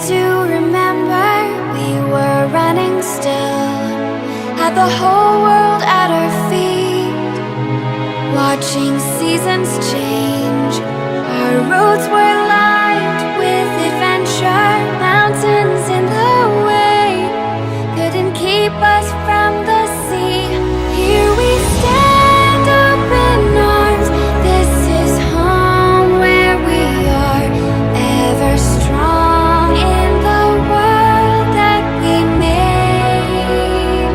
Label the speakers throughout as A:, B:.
A: to remember we were running still, had the whole world at our feet, watching seasons change. Our roads were lined with adventure, mountains in the way couldn't keep us from the sea. Here we stand, open arms. This is home where we are, ever strong in the world that we made.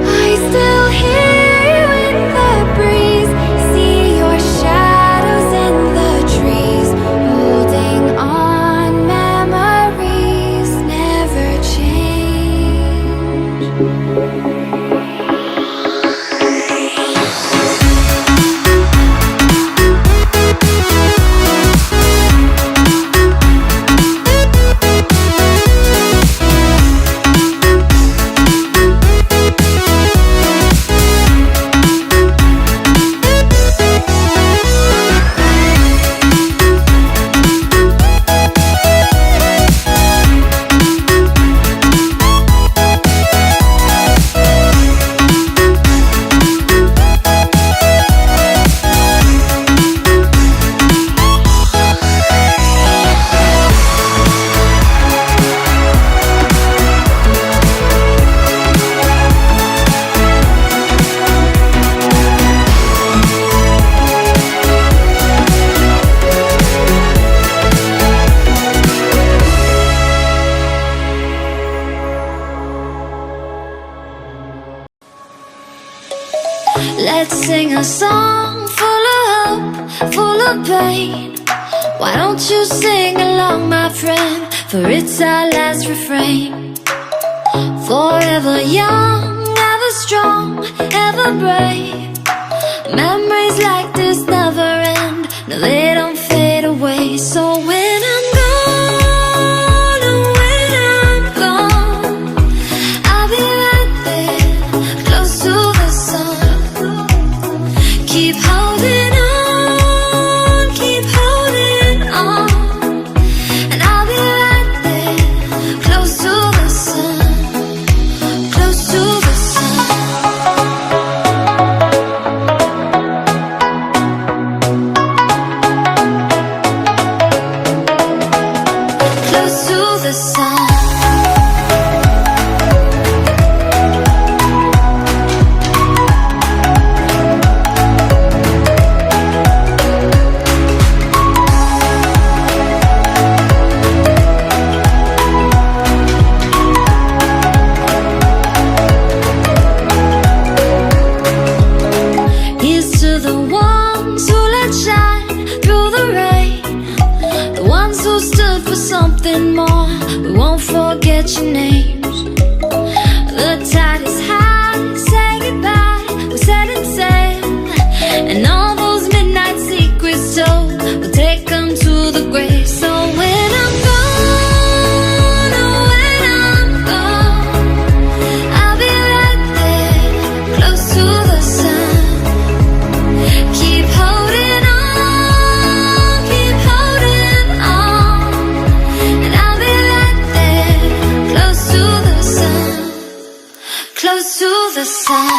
A: I still hear you in the breeze, see your shadows in the trees, holding on. Memories never change.
B: Let's sing a song full of hope, full of pain. Why don't you sing along, my friend? For it's our last refrain. Forever young, ever strong, ever brave. Memories like this never end. No, they don't fade away. So when I'm gone, oh, when I'm gone, I'll be right there, close to the sun. Keep holding on, keep holding on, and I'll be right there, close to the sun, close to the sun. Close to the sun. Here's to the ones who let shine through the rain, the ones who stood for something more. We won't forget your names. The tide is high, say goodbye, we're setting sail, and all those midnight secrets told, we'll take them to the grave. So when I'm gone, oh, when I'm gone, I'll be right there, close to the sun. Keep holding on, keep holding on, and I'll be right there, close to the sun, close to the sun. Close to the sun.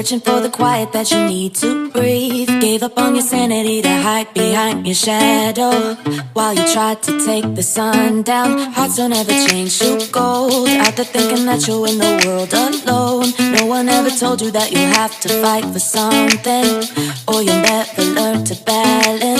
C: searching for the quiet that you need to breathe. Gave up on your sanity to hide behind your shadow while you tried to take the sun down. Hearts don't ever change to gold. Out there thinking that you're in the world alone. No one ever told you that you'll have to fight for something, or you'll never learn to balance.